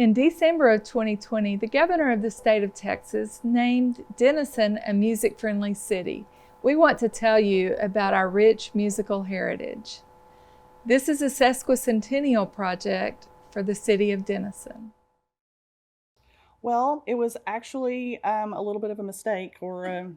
In December of 2020, the governor of the state of Texas named Denison a music-friendly city. We want to tell you about our rich musical heritage. This is a sesquicentennial project for the city of Denison. Well, it was actually a little bit of a mistake, or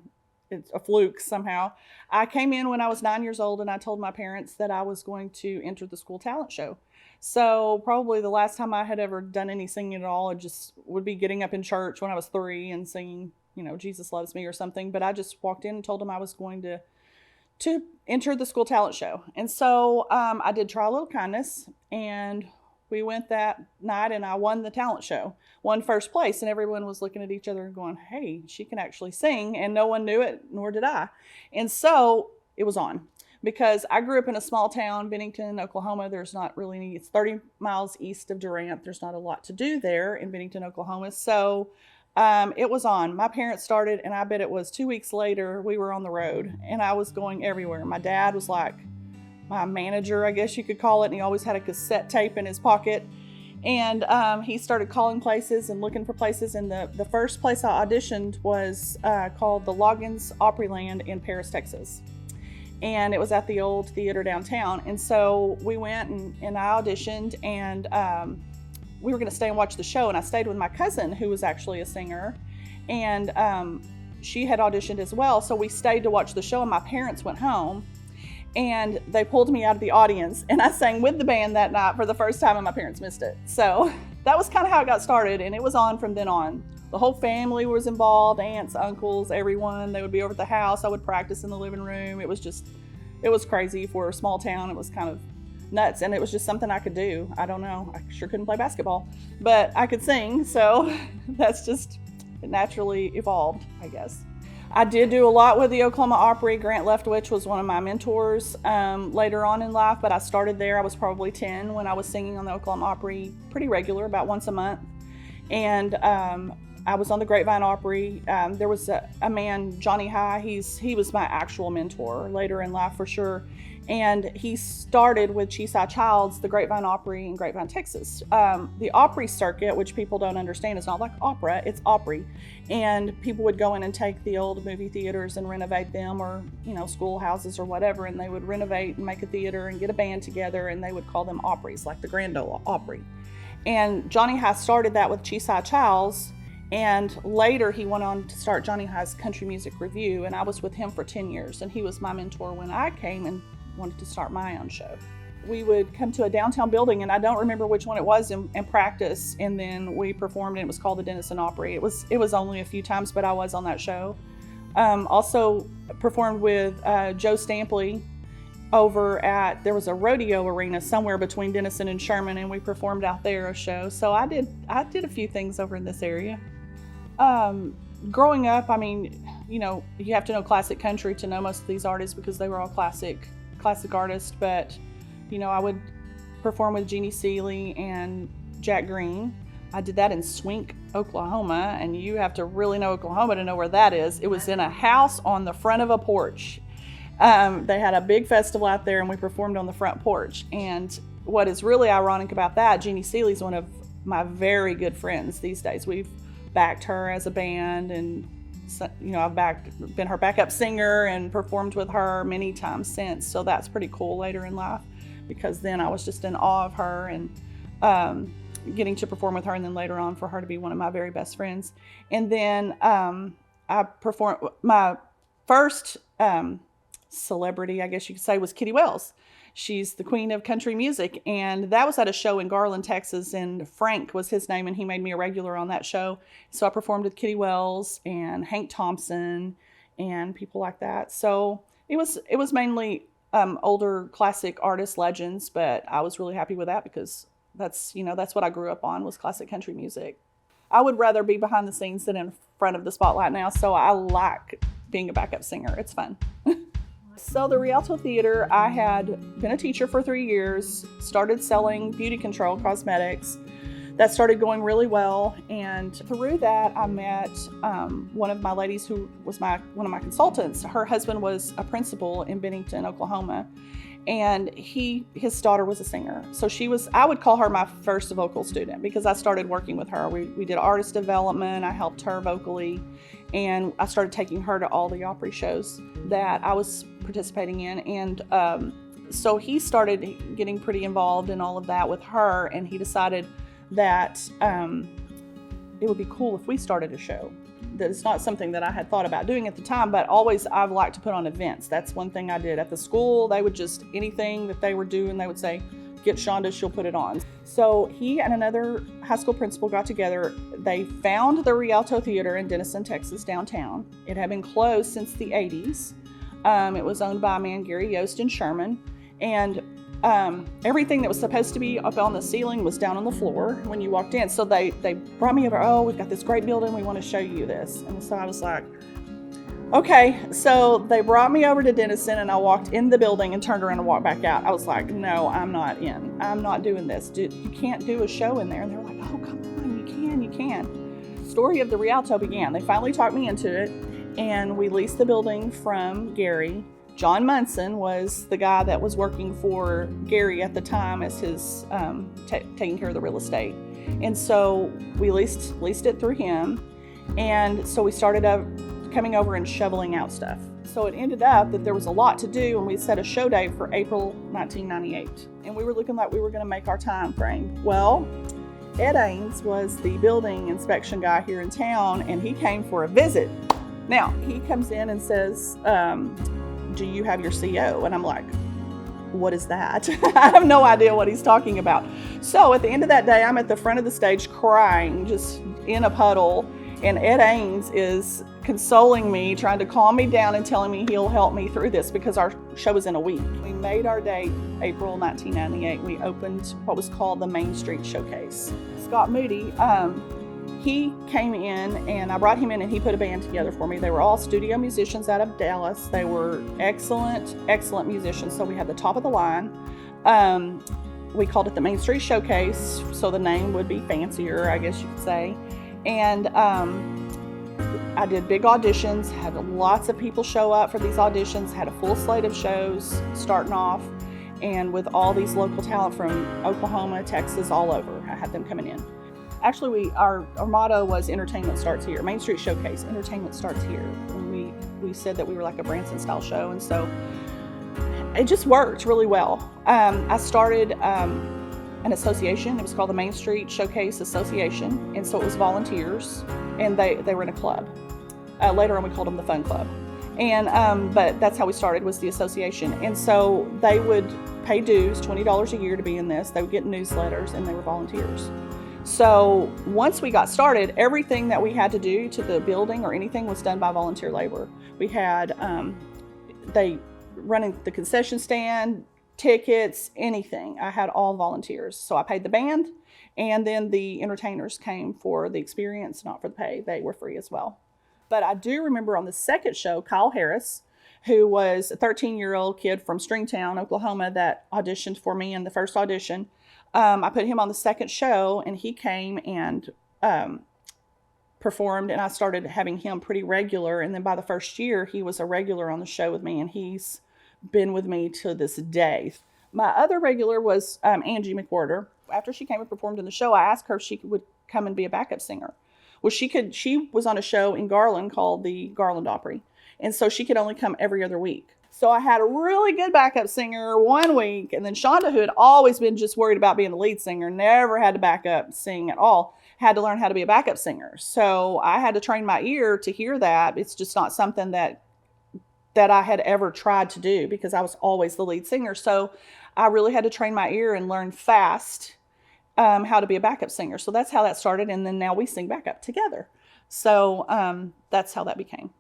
it's a fluke somehow. I came in when I was 9 years old and I told my parents that I was going to enter the school talent show. So probably the last time I had ever done any singing at all, it just would be getting up in church when I was 3 and singing, Jesus Loves Me or something. But I just walked in and told them I was going to enter the school talent show. And so I did try a little kindness, and we went that night and I won the talent show, won first place, and everyone was looking at each other and going, hey, she can actually sing, and no one knew it, nor did I. And so it was on, because I grew up in a small town, Bennington, Oklahoma. There's not really any, it's 30 miles east of Durant. There's not a lot to do there in Bennington, Oklahoma. So it was on. My parents started, and I bet it was 2 weeks later, we were on the road, and I was going everywhere. My dad was like my manager, I guess you could call it, and he always had a cassette tape in his pocket. And he started calling places and looking for places, and the first place I auditioned was called the Loggins Opryland in Paris, Texas. And it was at the old theater downtown. And so we went and I auditioned, and we were going to stay and watch the show. And I stayed with my cousin, who was actually a singer, and she had auditioned as well. So we stayed to watch the show, and my parents went home. And they pulled me out of the audience, and I sang with the band that night for the first time, and my parents missed it. So that was kind of how it got started, and it was on from then on. The whole family was involved, aunts, uncles, everyone. They would be over at the house. I would practice in the living room. It was crazy for a small town. It was kind of nuts, and it was just something I could do. I don't know. I sure couldn't play basketball, but I could sing, so it naturally evolved, I guess. I did do a lot with the Oklahoma Opry. Grant Leftwich was one of my mentors later on in life, but I started there. I was probably 10 when I was singing on the Oklahoma Opry pretty regular, about once a month. And I was on the Grapevine Opry. There was a man, Johnny High. He was my actual mentor later in life for sure. And he started with Chisai Childs, the Grapevine Opry in Grapevine, Texas. The Opry circuit, which people don't understand, is not like opera, it's Opry. And people would go in and take the old movie theaters and renovate them, or, schoolhouses or whatever, and they would renovate and make a theater and get a band together, and they would call them Opries, like the Grand Ole Opry. And Johnny High started that with Chisai Childs, and later he went on to start Johnny High's Country Music Review, and I was with him for 10 years, and he was my mentor when I came and wanted to start my own show. We would come to a downtown building, and I don't remember which one it was, and practice, and then we performed, and it was called the Denison Opry. It was only a few times, but I was on that show. Also performed with Joe Stampley over at, there was a rodeo arena somewhere between Denison and Sherman, and we performed out there a show. So I did a few things over in this area. Growing up, you have to know classic country to know most of these artists, because they were all classic artists, but I would perform with Jeannie Seeley and Jack Green. I did that in Swink, Oklahoma, and you have to really know Oklahoma to know where that is. It was in a house on the front of a porch. They had a big festival out there, and we performed on the front porch. And what is really ironic about that, Jeannie Seeley's one of my very good friends these days. We've backed her as a band, and I've been her backup singer and performed with her many times since. So that's pretty cool later in life, because then I was just in awe of her, and getting to perform with her, and then later on for her to be one of my very best friends. And then I performed, my first celebrity, I guess you could say, was Kitty Wells. She's the queen of country music, and that was at a show in Garland, Texas, and Frank was his name, and he made me a regular on that show. So I performed with Kitty Wells and Hank Thompson and people like that. So it was mainly older classic artist legends, but I was really happy with that, because that's what I grew up on, was classic country music. I would rather be behind the scenes than in front of the spotlight now, so I like being a backup singer. It's fun. So the Rialto Theater, I had been a teacher for 3 years, started selling beauty control cosmetics. That started going really well, and through that I met one of my ladies who was one of my consultants. Her husband was a principal in Bennington, Oklahoma, and his daughter was a singer. So I would call her my first vocal student because I started working with her. We did artist development. I helped her vocally, and I started taking her to all the Opry shows that I was participating in. And so he started getting pretty involved in all of that with her, and he decided that it would be cool if we started a show. That it's not something that I had thought about doing at the time, but always I've liked to put on events. That's one thing I did at the school. They would just, anything that they were doing, they would say, get Shawnda, she'll put it on. So he and another high school principal got together. They found the Rialto Theater in Denison, Texas, downtown. It had been closed since the 80s. It was owned by a man, Gary Yost in Sherman. And everything that was supposed to be up on the ceiling was down on the floor when you walked in. So they brought me over, oh, we've got this great building, we want to show you this. And so I was like, okay. So they brought me over to Denison, and I walked in the building and turned around and walked back out. I was like, no, I'm not in. I'm not doing this. You can't do a show in there. And they were like, oh, come on, you can. The story of the Rialto began. They finally talked me into it, and we leased the building from Gary. John Munson was the guy that was working for Gary at the time as his taking care of the real estate. And so we leased it through him. And so we started coming over and shoveling out stuff. So it ended up that there was a lot to do, and we set a show date for April 1998. And we were looking like we were going to make our time frame. Well, Ed Ains was the building inspection guy here in town, and he came for a visit. Now, he comes in and says, do you have your CO? And I'm like, what is that? I have no idea what he's talking about. So at the end of that day, I'm at the front of the stage crying, just in a puddle. And Ed Ains is consoling me, trying to calm me down and telling me he'll help me through this because our show was in a week. We made our date April 1998. We opened what was called the Main Street Showcase. Scott Moody, he came in, and I brought him in, and he put a band together for me. They were all studio musicians out of Dallas. They were excellent musicians. So we had the top of the line. We called it the Main Street Showcase, so the name would be fancier, I guess you could say. And I did big auditions, had lots of people show up for these auditions, had a full slate of shows starting off, and with all these local talent from Oklahoma, Texas, all over. I had them coming in. Actually, our motto was entertainment starts here. Main Street Showcase, entertainment starts here. And we said that we were like a Branson style show, and so it just worked really well. I started an association. It was called the Main Street Showcase Association, and so it was volunteers, and they were in a club. Later on, we called them the Fun Club. And but that's how we started, was the association. And so they would pay dues, $20 a year to be in this. They would get newsletters, and they were volunteers. So once we got started, everything that we had to do to the building or anything was done by volunteer labor. We had they running the concession stand, tickets, anything. I had all volunteers. So I paid the band, and then the entertainers came for the experience, not for the pay. They were free as well. But I do remember on the second show, Kyle Harris, who was a 13-year-old kid from Stringtown, Oklahoma, that auditioned for me in the first audition. I put him on the second show, and he came and performed, and I started having him pretty regular. And then by the first year, he was a regular on the show with me, and he's been with me to this day. My other regular was Angie McWhorter. After she came and performed in the show, I asked her if she would come and be a backup singer. Well, she was on a show in Garland called the Garland Opry, and so she could only come every other week. So I had a really good backup singer one week, and then Shawnda, who had always been just worried about being the lead singer, never had to back up sing at all, had to learn how to be a backup singer. So I had to train my ear to hear that. It's just not something that I had ever tried to do because I was always the lead singer. So I really had to train my ear and learn fast how to be a backup singer. So that's how that started, and then now we sing backup together. So that's how that became.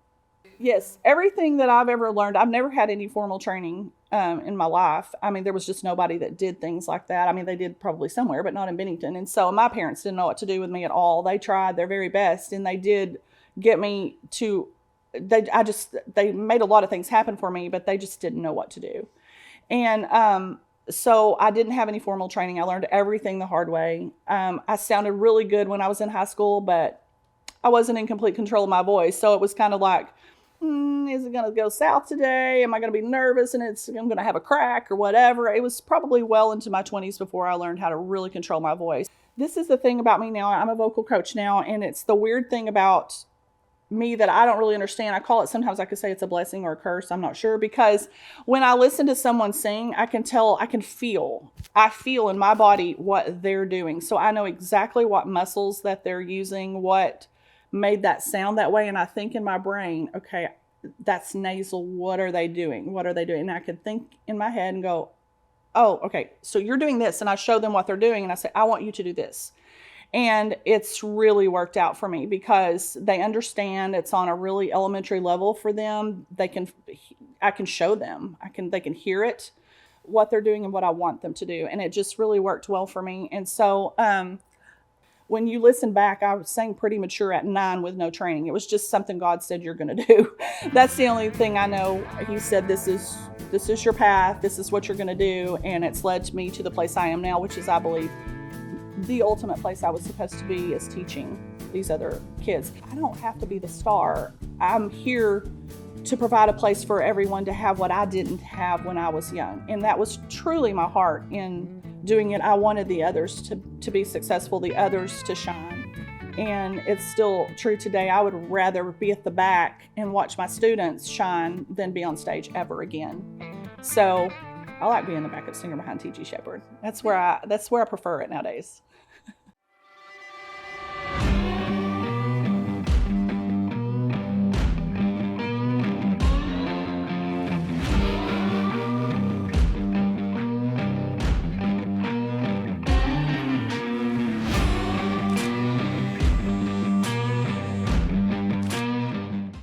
Yes, everything that I've ever learned, I've never had any formal training in my life. I mean, there was just nobody that did things like that. I mean, they did probably somewhere, but not in Bennington. And so my parents didn't know what to do with me at all. They tried their very best, and they did get me to, they made a lot of things happen for me, but they just didn't know what to do. And so I didn't have any formal training. I learned everything the hard way. I sounded really good when I was in high school, but I wasn't in complete control of my voice. So it was kind of like, is it going to go south today? Am I going to be nervous and I'm going to have a crack or whatever? It was probably well into my 20s before I learned how to really control my voice. This is the thing about me now. I'm a vocal coach now, and it's the weird thing about me that I don't really understand. I call it, sometimes I could say it's a blessing or a curse. I'm not sure, because when I listen to someone sing, I feel in my body what they're doing. So I know exactly what muscles that they're using, what made that sound that way. And I think in my brain, okay, that's nasal. What are they doing? What are they doing? And I can think in my head and go, oh, okay, so you're doing this. And I show them what they're doing. And I say, I want you to do this. And it's really worked out for me because they understand. It's on a really elementary level for them. I can show them, they can hear it, what they're doing and what I want them to do. And it just really worked well for me. And so, when you listen back, I sang pretty mature at 9 with no training. It was just something God said you're going to do. That's the only thing I know. He said, this is your path. This is what you're going to do. And it's led me to the place I am now, which is, I believe, the ultimate place I was supposed to be, is teaching these other kids. I don't have to be the star. I'm here to provide a place for everyone to have what I didn't have when I was young. And that was truly my heart in doing it. I wanted the others to be successful, the others to shine. And it's still true today. I would rather be at the back and watch my students shine than be on stage ever again. So I like being the backup singer behind T.G. Shepherd. That's where I prefer it nowadays.